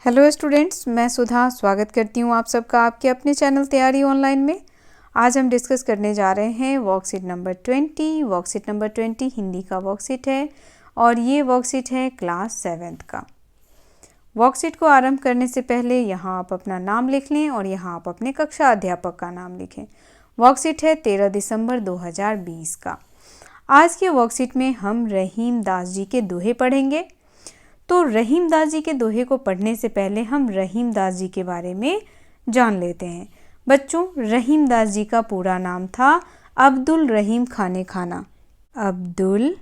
Hello students, मैं सुधा स्वागत करती हूँ आप सबका आपके अपने चैनल तैयारी ऑनलाइन में। आज हम डिस्कस करने जा रहे हैं worksheet number 20। Worksheet number 20 Hindi का वर्कशीट है और ये वर्कशीट है क्लास 7th का। वर्कशीट को आरंभ करने से पहले यहाँ आप अपना नाम लिख लें और यहाँ आप अपने कक्षा अध्यापक का नाम लिखें। वर्कशीट है 13 दिसंबर 2020 का। आज के वर्कशीट में हम रहीम दास जी के दोहे पढ़ेंगे। तो रहीम दास जी के दोहे को पढ़ने से पहले हम रहीम दास जी के बारे में जान लेते हैं। बच्चों, रहीम दास जी का पूरा नाम था अब्दुल रहीम खाने खाना। अब्दुल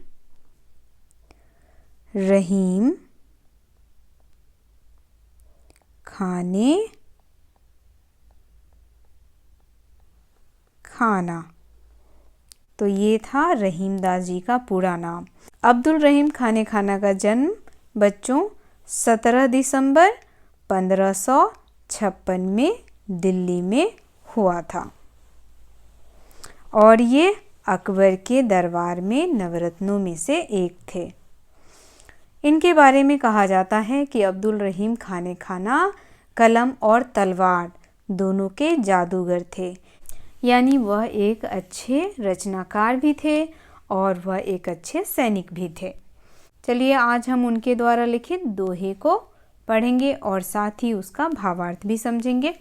रहीम खाने खाना। तो ये था रहीम दास जी का पूरा नाम। अब्दुल रहीम खाने खाना का जन्म बच्चों 17 दिसंबर 1556 में दिल्ली में हुआ था और ये अकबर के दरबार में नवरत्नों में से एक थे। इनके बारे में कहा जाता है कि अब्दुल रहीम खाने खाना कलम और तलवार दोनों के जादूगर थे, यानी वह एक अच्छे रचनाकार भी थे और वह एक अच्छे सैनिक भी थे। चलिए आज हम उनके द्वारा लिखित दोहे को पढ़ेंगे और साथ ही उसका भावार्थ भी समझेंगे।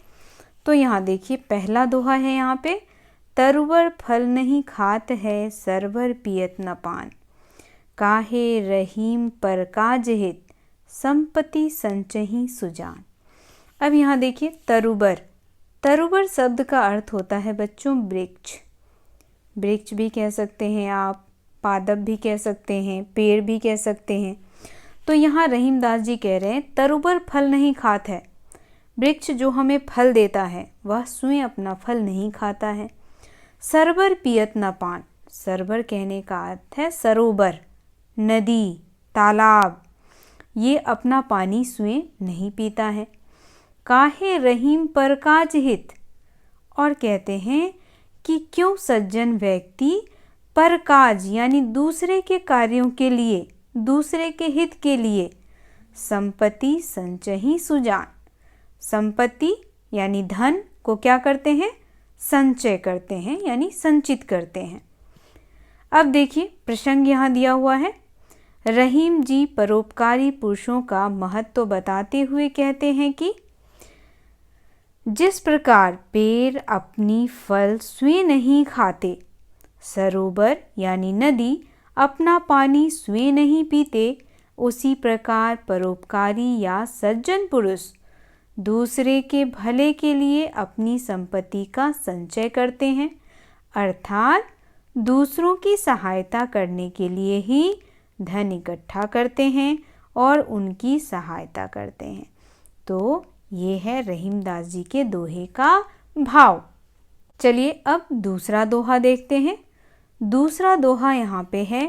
तो यहाँ देखिए, पहला दोहा है यहाँ पे, तरुवर फल नहीं खात है, सरवर पियत न पान, काहे रहीम पर काज हित, संपत्ति संचही सुजान। अब यहाँ देखिए, तरुबर, तरुबर शब्द का अर्थ होता है बच्चों वृक्ष। वृक्ष भी कह सकते हैं आप, पादप भी कह सकते हैं, पेड़ भी कह सकते हैं। तो यहाँ रहीम दास जी कह रहे हैं तरुबर फल नहीं खात है, वृक्ष जो हमें फल देता है वह स्वयं अपना फल नहीं खाता है। सरवर पियत न पान, सरवर कहने का अर्थ है सरोवर, नदी, तालाब, ये अपना पानी स्वयं नहीं पीता है। काहे रहीम पर काज हित, और कहते हैं कि क्यों सज्जन व्यक्ति पर काज यानी दूसरे के कार्यों के लिए, दूसरे के हित के लिए, संपत्ति संचही सुजान, संपत्ति यानी धन को क्या करते हैं, संचय करते हैं यानी संचित करते हैं। अब देखिए प्रसंग यहाँ दिया हुआ है। रहीम जी परोपकारी पुरुषों का महत्व बताते हुए कहते हैं कि जिस प्रकार पेड़ अपनी फल स्वयं नहीं खाते, सरोवर यानी नदी अपना पानी स्वयं नहीं पीते, उसी प्रकार परोपकारी या सज्जन पुरुष दूसरे के भले के लिए अपनी संपत्ति का संचय करते हैं, अर्थात दूसरों की सहायता करने के लिए ही धन इकट्ठा करते हैं और उनकी सहायता करते हैं। तो ये है रहीम दास जी के दोहे का भाव। चलिए अब दूसरा दोहा देखते हैं। दूसरा दोहा यहाँ पे है,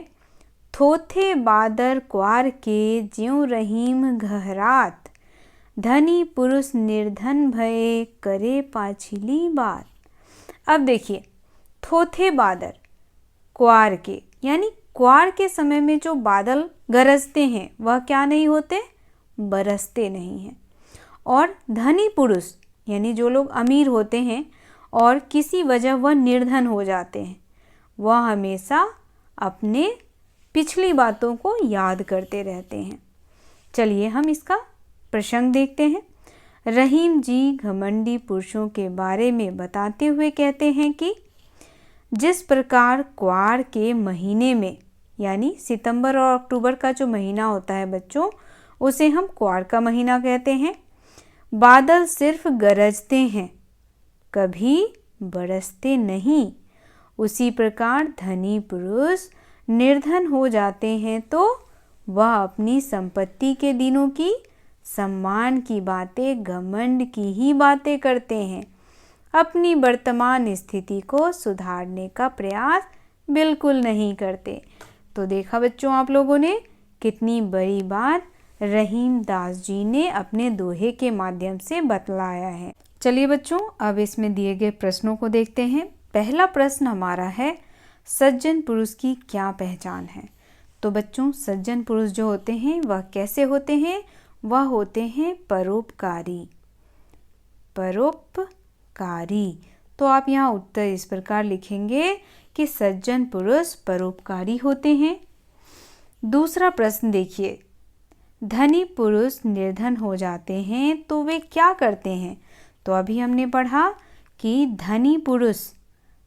थोथे बादर क्वार के ज्यों रहीम घहरात, धनी पुरुष निर्धन भये करे पाछिली बात। अब देखिए, थोथे बादर क्वार के यानी क्वार के समय में जो बादल गरजते हैं वह क्या नहीं होते, बरसते नहीं हैं। और धनी पुरुष यानी जो लोग अमीर होते हैं और किसी वजह वह निर्धन हो जाते हैं, वह हमेशा अपने पिछली बातों को याद करते रहते हैं। चलिए हम इसका प्रसंग देखते हैं। रहीम जी घमंडी पुरुषों के बारे में बताते हुए कहते हैं कि जिस प्रकार क्वार के महीने में यानी सितंबर और अक्टूबर का जो महीना होता है बच्चों, उसे हम क्वार का महीना कहते हैं, बादल सिर्फ गरजते हैं, कभी बरसते नहीं, उसी प्रकार धनी पुरुष निर्धन हो जाते हैं तो वह अपनी संपत्ति के दिनों की, सम्मान की बातें, घमंड की ही बातें करते हैं, अपनी वर्तमान स्थिति को सुधारने का प्रयास बिल्कुल नहीं करते। तो देखा बच्चों आप लोगों ने कितनी बड़ी बात रहीम दास जी ने अपने दोहे के माध्यम से बतलाया है। चलिए बच्चों अब इसमें दिए गए प्रश्नों को देखते हैं। पहला प्रश्न हमारा है, सज्जन पुरुष की क्या पहचान है। तो बच्चों सज्जन पुरुष जो होते हैं वह कैसे होते हैं, वह होते हैं परोपकारी। परोपकारी। तो आप यहाँ उत्तर इस प्रकार लिखेंगे कि सज्जन पुरुष परोपकारी होते हैं। दूसरा प्रश्न देखिए, धनी पुरुष निर्धन हो जाते हैं तो वे क्या करते हैं? तो अभी हमने पढ़ा कि धनी पुरुष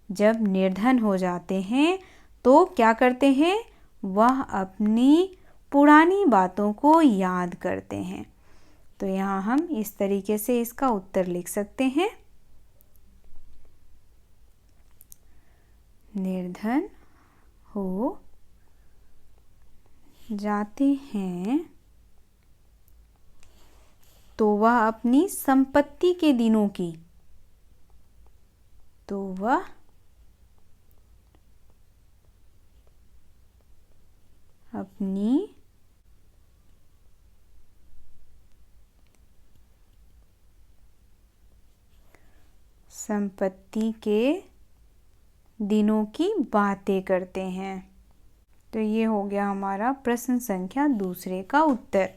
जब निर्धन हो जाते हैं तो क्या करते हैं? वह अपनी पुरानी बातों को याद करते हैं। तो यहाँ हम इस तरीके से इसका उत्तर लिख सकते हैं। निर्धन हो जाते हैं तो वह अपनी संपत्ति के दिनों की अपनी संपत्ति के दिनों की बातें करते हैं। तो ये हो गया हमारा प्रश्न संख्या दूसरे का उत्तर।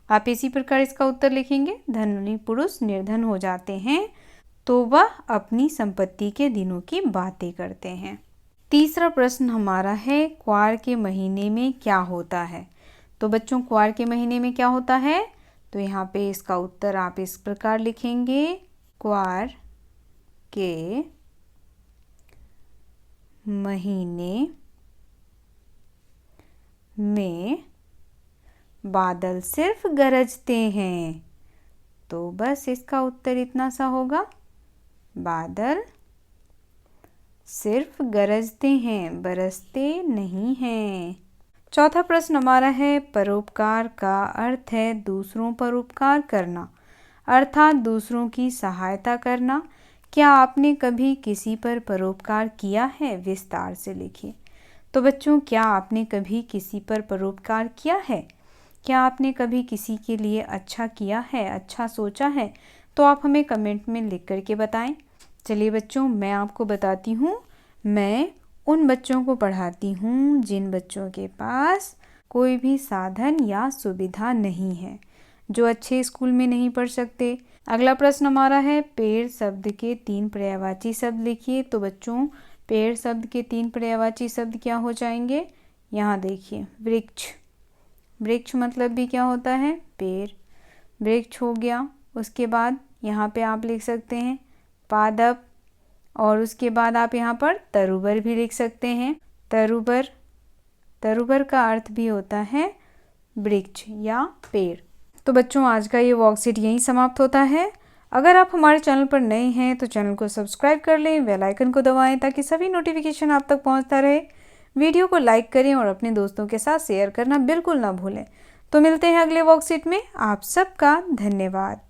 आप इसी प्रकार इसका उत्तर लिखेंगे, धनी पुरुष निर्धन हो जाते हैं तो वह अपनी संपत्ति के दिनों की बातें करते हैं। तीसरा प्रश्न हमारा है, क्वार के महीने में क्या होता है? तो बच्चों, क्वार के महीने में क्या होता है? तो यहाँ पे इसका उत्तर आप इस प्रकार लिखेंगे, क्वार के महीने में बादल सिर्फ गरजते हैं। तो बस इसका उत्तर इतना सा होगा, बादल सिर्फ गरजते हैं, बरसते नहीं हैं। चौथा प्रश्न हमारा है, परोपकार का अर्थ है दूसरों पर उपकार करना, अर्थात दूसरों की सहायता करना। क्या आपने कभी किसी पर परोपकार किया है? विस्तार से लिखिए। तो बच्चों, क्या आपने कभी किसी पर परोपकार किया है? क्या आपने कभी किसी के लिए अच्छा किया है, अच्छा सोचा है? तो आप हमें कमेंट में लिख करके बताएं। चलिए बच्चों, मैं आपको बताती हूँ। मैं उन बच्चों को पढ़ाती हूँ जिन बच्चों के पास कोई भी साधन या सुविधा नहीं है, जो अच्छे स्कूल में नहीं पढ़ सकते। अगला प्रश्न हमारा है, पेड़ शब्द के 3 पर्यायवाची शब्द लिखिए। तो बच्चों, पेड़ शब्द के 3 पर्यायवाची शब्द क्या हो जाएंगे? यहाँ देखिए, वृक्ष। वृक्ष मतलब भी क्या होता है? पेड़। वृक्ष हो गया। उसके बाद यहाँ पे आप लिख सकते हैं पादप, और उसके बाद आप यहाँ पर तरुबर भी लिख सकते हैं। तरुबर, तरुबर का अर्थ भी होता है वृक्ष या पेड़। तो बच्चों, आज का ये वर्कशीट यहीं समाप्त होता है। अगर आप हमारे चैनल पर नए हैं तो चैनल को सब्सक्राइब कर लें, बेल आइकन को दबाएं ताकि सभी नोटिफिकेशन आप तक पहुंचता रहे। वीडियो को लाइक करें और अपने दोस्तों के साथ शेयर करना बिल्कुल ना भूलें। तो मिलते हैं अगले वर्कशीट में। आप सबका धन्यवाद।